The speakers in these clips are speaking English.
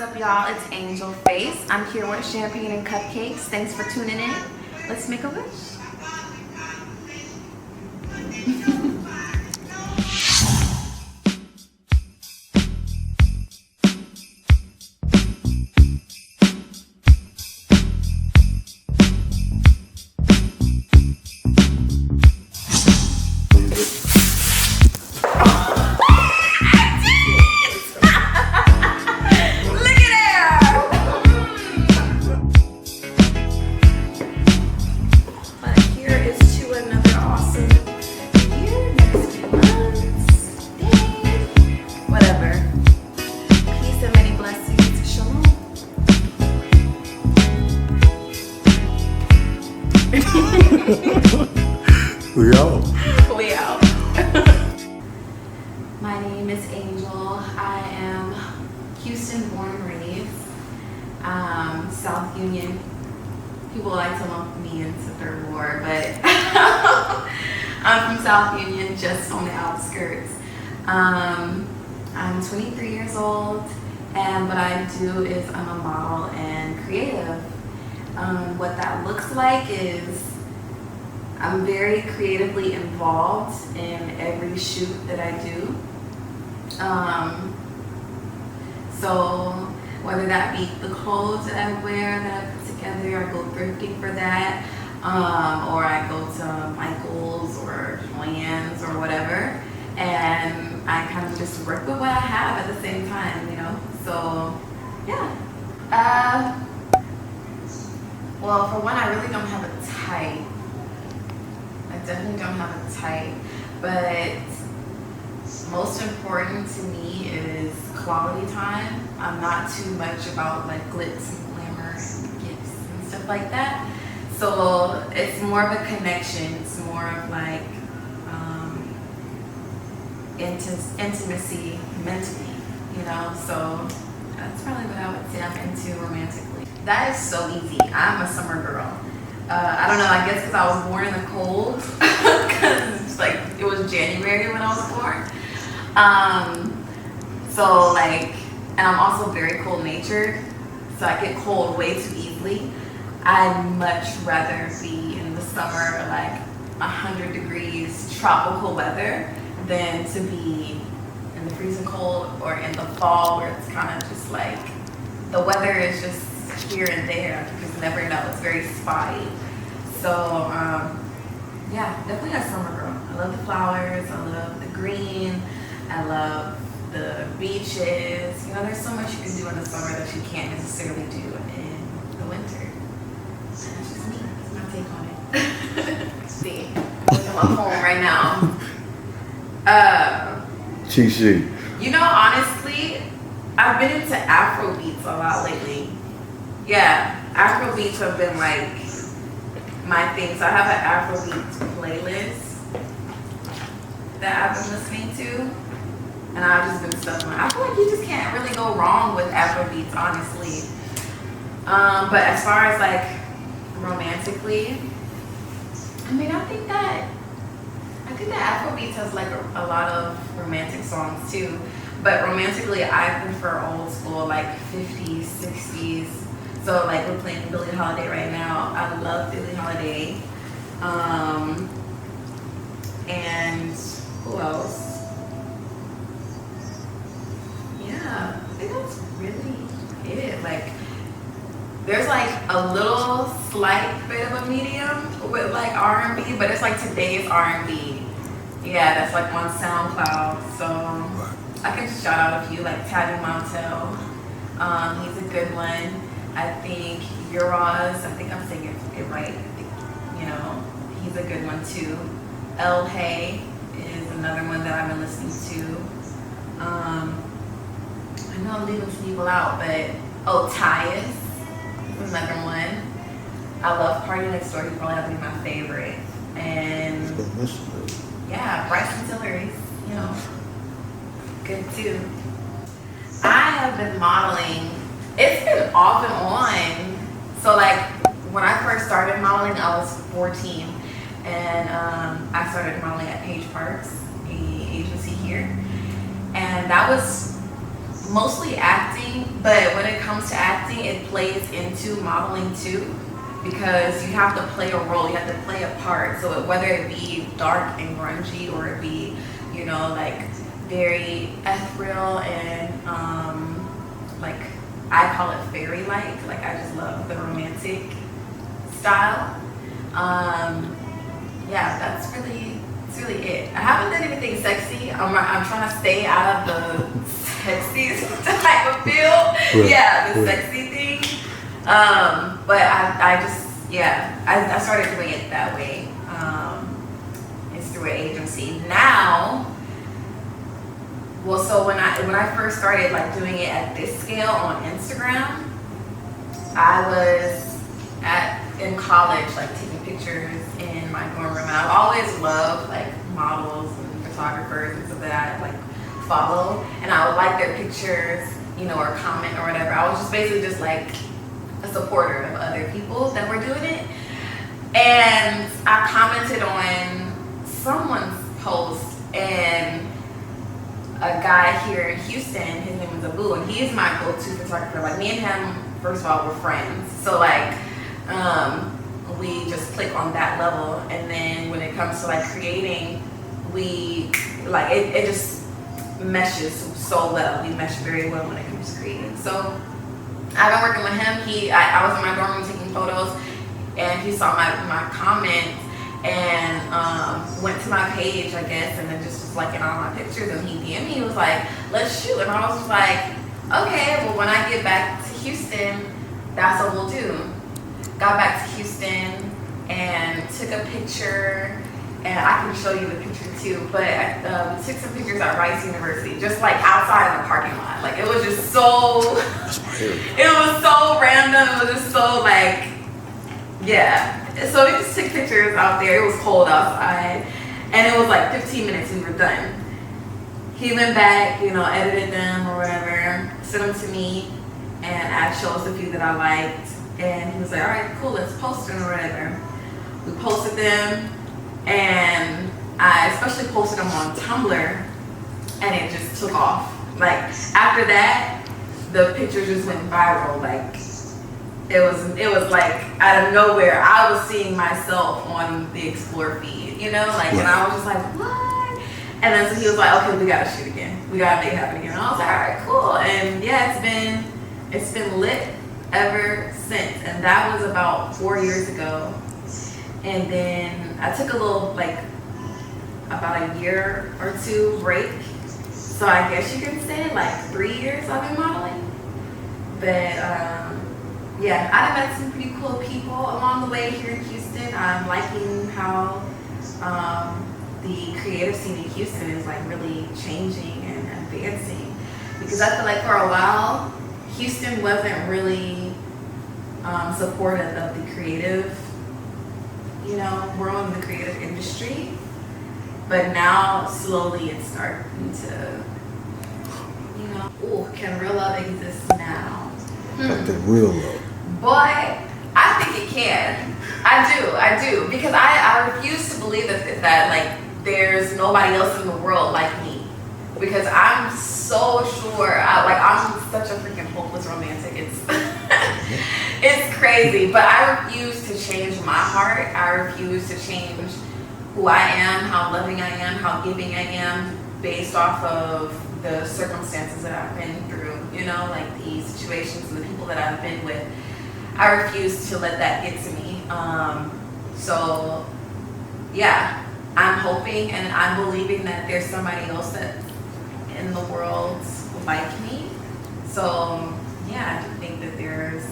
up, y'all? It's Angel Face. I'm here with Champagne and Cupcakes. Thanks for tuning in. Let's make a wish. We out. We out. My name is Angel. I am Houston born and raised. South Union. People like to lump me into Third Ward, but I'm from South Union, just on the outskirts. I'm 23 years old, and what I do is I'm a model and creative. What that looks like is I'm very creatively involved in every shoot that I do. So whether that be the clothes that I wear that I put together, I go thrifting for that, or I go to Michael's or Joann's or whatever, and I kind of just work with what I have at the same time, you know? So, yeah. Well, for one, I really don't have a type. I definitely don't have a type, but most important to me is quality time. I'm not too much about like glitz and glamour and gifts and stuff like that. So it's more of a connection. It's more of like intimacy mentally, you know? So that's probably what I would say I'm into romantically. That is so easy. I'm a summer girl. I don't know, I guess because I was born in the cold, because like it was January when I was born. So like, and I'm also very cold natured, so I get cold way too easily. I'd much rather be in the summer, like 100 degrees tropical weather, than to be in the freezing cold or in the fall where it's kind of just like, the weather is just here and there. You just never know. It's very spotty. So, yeah, definitely a summer girl. I love the flowers. I love the green. I love the beaches. You know, there's so much you can do in the summer that you can't necessarily do in the winter. And that's just me. That's my take on it. See, I'm at my home right now. TC. You know, honestly, I've been into Afro beats a lot lately. Yeah, Afro beats have been like my thing. So I have an Afro beats playlist that I've been listening to, and I've just been stuck on. I feel like you just can't really go wrong with Afro beats, honestly. But as far as like romantically, I mean, I think that Afro beats has like a lot of romantic songs too. But romantically, I prefer old school, like 50s, 60s. So like we're playing Billie Holiday right now. I love Billie Holiday. And who else? Yeah, I think that's really it. Like there's like a little slight bit of a medium with like R&B, but it's like today's R&B. Yeah, that's like on SoundCloud. So I can just shout out a few, like Tabby Montel. He's a good one. I think Euros, I think I'm saying it right. I think, you know, he's a good one too. El Hey is another one that I've been listening to. I know I'm leaving some people out, but Tyus is another one. I love Party Next Door. He'd probably have to be my favorite. And yeah, Bryson Tillery's, you know, good too. I have been modeling. It's been off and on. So like when I first started modeling, I was 14, and I started modeling at Page Parks, the agency here, and that was Mostly acting, but when it comes to acting, it plays into modeling too, because you have to play a role, you have to play a part. So whether it be dark and grungy, or it be, like very ethereal and like I call it fairy-like. Like I just love the romantic style. Yeah, that's really it. I haven't done anything sexy. I'm trying to stay out of the sexy type of feel. Right. Yeah, the Right. sexy thing. But I started doing it that way. It's through an agency. Now, so when I first started like doing it at this scale on Instagram, I was in college, like taking pictures in my dorm room. And I've always loved like models and photographers and stuff that I like follow, and I would like their pictures, or comment or whatever. I was just basically just like a supporter of other people that were doing it. And I commented on someone's post, and a guy here in Houston, his name is Abu, and he's my go-to photographer. Like me and him, first of all, we're friends. So like, we just click on that level. And then when it comes to like creating, we like, it just meshes so well. We mesh very well when it comes to creating. So I've been working with him. I was in my dorm room taking photos, and he saw my comment and went to my page, I guess, and then just was liking all my pictures, and he DM'd me. He was like, let's shoot. And I was just like, okay, well when I get back to Houston, that's what we'll do. Got back to Houston and took a picture, and I can show you the picture too, but we took some pictures at Rice University, just like outside in the parking lot. Like it was just so, it was so random, it was just so like, yeah. So we just took pictures out there. It was cold outside, and it was like 15 minutes we were done. He went back, edited them or whatever, sent them to me, and I chose a few that I liked, and he was like, all right, cool, let's post them or whatever. We posted them, and I especially posted them on Tumblr, and it just took off. Like after that, the pictures just went viral. Like it was like out of nowhere, I was seeing myself on the Explore feed, and I was just like, what? And then so he was like, okay, we gotta shoot again. We gotta make it happen again. And I was like, all right, cool. And yeah, it's been lit ever since. And that was about 4 years ago. And then I took a little, like, about a year or two break. So I guess you can say like 3 years I've been modeling. But yeah, I've met some pretty cool people along the way here in Houston. I'm liking how the creative scene in Houston is like really changing and advancing. Because I feel like for a while, Houston wasn't really supportive of the creative, world in the creative industry. But now, slowly, it's starting to, ooh, can real love exist now? Like the real love. Boy, I think it can. I do. Because I refuse to believe that like, there's nobody else in the world like me. Because I'm so sure, I'm such a freaking hopeless romantic. It's crazy. But I refuse to change my heart. I refuse to change who I am, how loving I am, how giving I am, based off of the circumstances that I've been through, like the situations and the people that I've been with. I refuse to let that get to me. So yeah, I'm hoping and I'm believing that there's somebody else that in the world like me. So yeah, I do think that there's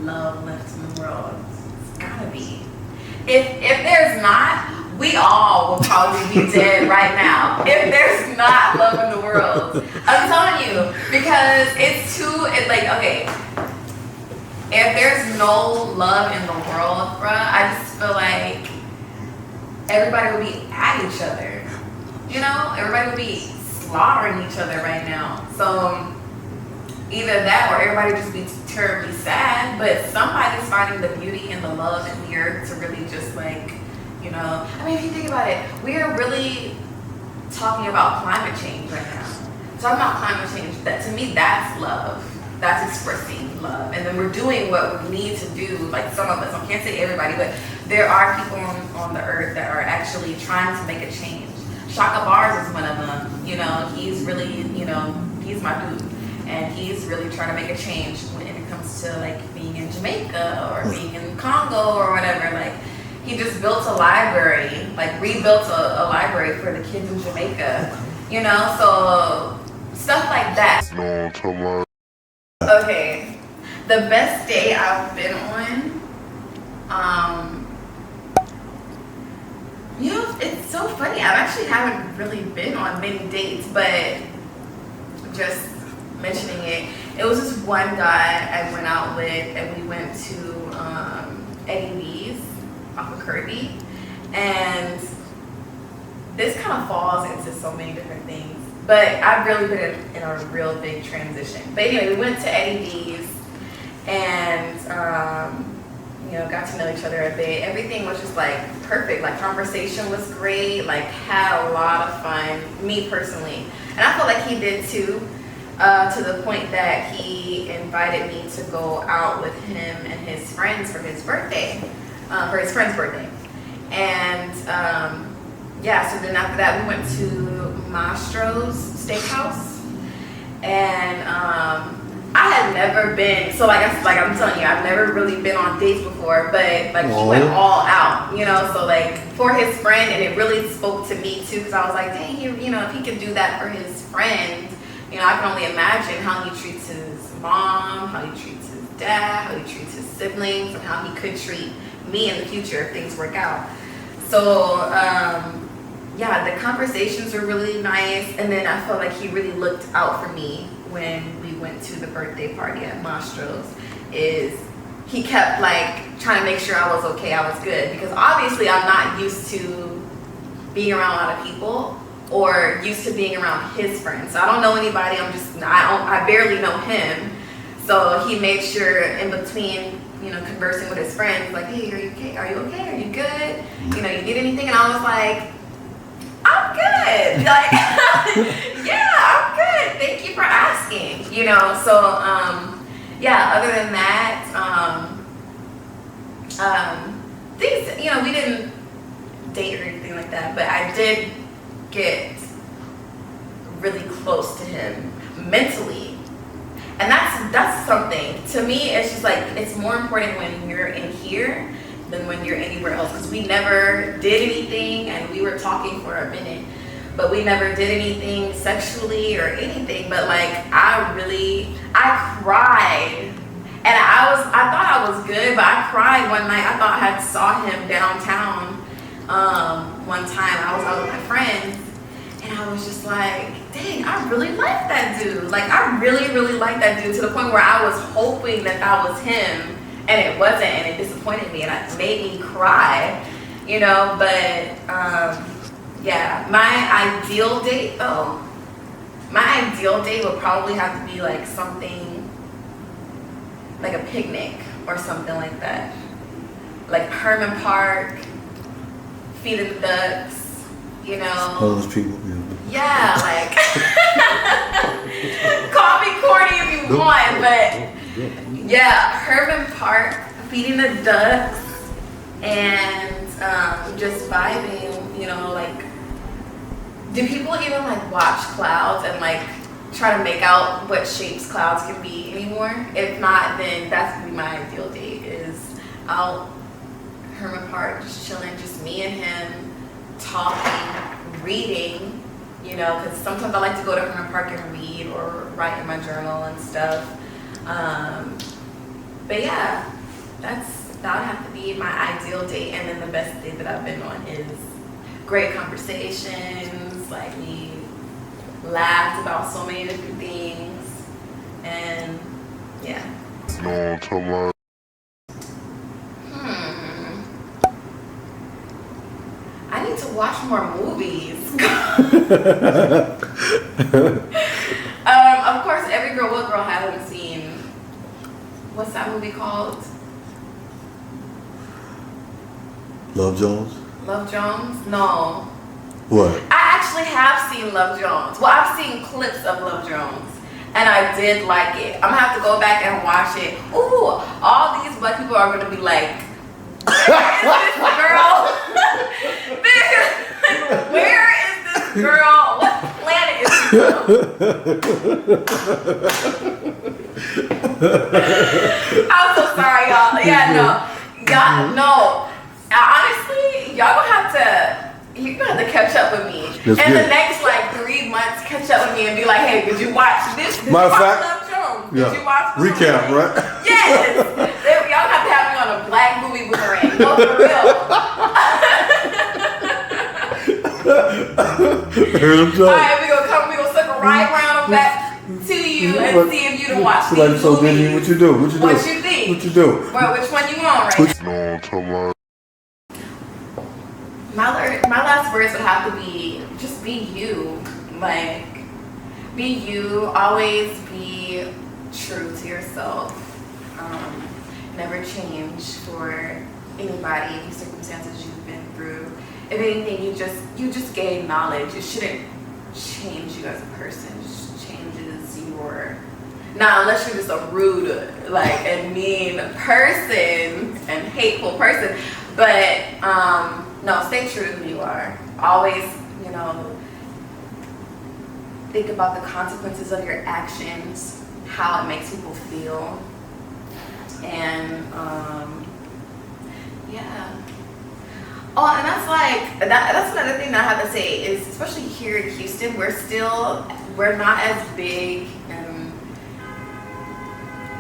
love left in the world. It's gotta be. If there's not, we all will probably be dead right now. If there's not love in the world, I'm telling you, because okay, if there's no love in the world, bruh, I just feel like everybody would be at each other. Everybody would be slaughtering each other right now. So either that or everybody would just be terribly sad, but somebody's finding the beauty and the love in the earth to really just like, if you think about it, we are really talking about climate change right now. talking about climate change, that to me, that's love. That's expressing love. And then we're doing what we need to do, like some of us, I can't say everybody, but there are people on the earth that are actually trying to make a change. Shaka Bars is one of them. You know, he's really, you know, he's my dude. And he's really trying to make a change when it comes to like being in Jamaica or being in Congo or whatever. Like, he just built a library, like rebuilt a library for the kids in Jamaica. You know, so stuff like that. Okay, the best day I've been on, you know, it's so funny. I actually haven't really been on many dates, but just mentioning it was this one guy I went out with, and we went to Eddie V's off of Kirby, and this kind of falls into so many different things. But I've really been in a real big transition. But anyway, we went to Eddie V's and, you know, got to know each other a bit. Everything was just like perfect. Like, conversation was great. Like, had a lot of fun, me personally. And I felt like he did too, to the point that he invited me to go out with him and his friends for his birthday, for his friend's birthday. And, yeah, so then after that, we went to Mastro's Steakhouse, and I had never been, so like I'm telling you, I've never really been on dates before, but like he went all out, you know, so like for his friend, and it really spoke to me too, because I was like, dang, you know, if he could do that for his friend, you know, I can only imagine how he treats his mom, how he treats his dad, how he treats his siblings, and how he could treat me in the future if things work out. So, yeah, the conversations were really nice, and then I felt like he really looked out for me when we went to the birthday party at Mastro's. Is he kept like trying to make sure I was okay, I was good, because obviously I'm not used to being around a lot of people or used to being around his friends. So I don't know anybody. I barely know him. So he made sure in between, you know, conversing with his friends, like, hey, are you okay? Are you okay? Are you good? You know, you need anything? And I was like, I'm good. Like, yeah, I'm good. Thank you for asking. You know, so yeah, other than that, things, you know, we didn't date or anything like that, but I did get really close to him mentally. And that's something. To me, it's just like, it's more important when you're in here than when you're anywhere else, because we never did anything, and we were talking for a minute, but we never did anything sexually or anything. But like, I cried, and I thought I was good, but I cried one night. I thought I had saw him downtown one time. I was out with my friends, and I was just like, dang, I really like that dude. Like, I really, really like that dude, to the point where I was hoping that was him, and it wasn't, and it disappointed me, and it made me cry, you know. But yeah, my ideal date would probably have to be like something like a picnic or something like that, like Herman Park, feeding the ducks, you know. Those people, yeah, like call me corny if you want, but yeah, Herman Park, feeding the ducks, and just vibing, you know. Like, do people even like watch clouds and like try to make out what shapes clouds can be anymore? If not, then that's gonna be my ideal date, is out Herman Park, just chilling, just me and him, talking, reading, you know, because sometimes I like to go to Herman Park and read or write in my journal and stuff. But yeah, that would have to be my ideal date. And then the best date that I've been on is great conversations. Like, we laughed about so many different things, and yeah. I need to watch more movies. Of course, every girl, what girl hasn't seen? What's that movie called? Love Jones? Love Jones? No. What? I actually have seen Love Jones. Well, I've seen clips of Love Jones, and I did like it. I'm gonna have to go back and watch it. Ooh, all these black people are gonna be like, where is this girl? What planet is she from? I'm so sorry, y'all. Yeah, no. Y'all, no. Honestly, y'all gonna have to, you're gonna have to catch up with me. That's in good. the next like 3 months, catch up with me and be like, hey, did you watch this? Did Matter you of watch fact, Love Jones? yeah. Did you watch Recap, Boomerang? right? Yes. Y'all have to have me on a black movie Boomerang. No, for real. Alright, we gonna circle right around back to you and see if you done watch these movies. So then what you do? What you do? What you think? What you do? Well, which one you on right now? My last words would have to be just be you. Like, be you. Always be true to yourself. Never change for anybody, any circumstances you've been through. If anything, you just gain knowledge. It shouldn't change you as a person. It just changes your. Now, unless you're just a rude, like, and mean person and hateful person. But no, stay true to who you are. Always, think about the consequences of your actions, how it makes people feel, and yeah. Oh, and that's another thing that I have to say is, especially here in Houston, we're not as big, and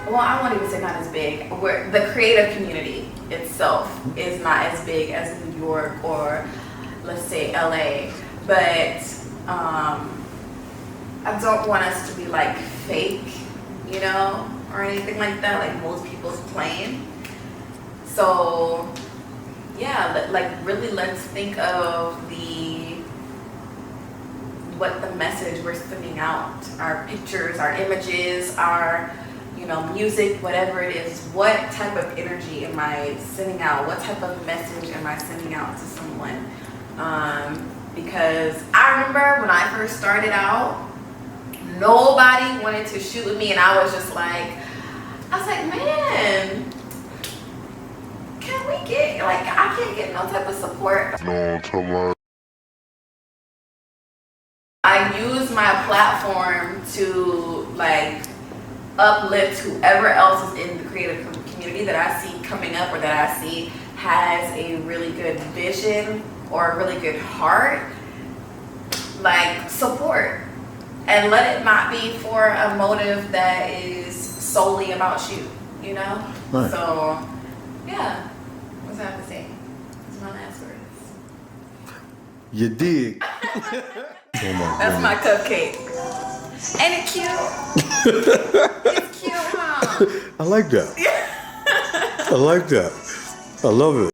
well, I won't even say not as big. The creative community itself is not as big as New York or let's say LA, but I don't want us to be like fake, or anything like that, like most people's claim. So yeah, like really let's think of what the message we're sending out, our pictures, our images, our music, whatever it is. What type of energy am I sending out? What type of message am I sending out to someone? Because I remember when I first started out, nobody wanted to shoot with me, and I was like, man, can we get, like, I can't get no type of support. I use my platform to, like, uplift whoever else is in the creative community that I see coming up, or that I see has a really good vision or a really good heart. Like, support, and let it not be for a motive that is solely about you, Right. So yeah, what's I have to say? That's my last words. You dig. That's my cupcake. Ain't it cute? It's cute, huh? I like that. I like that. I love it.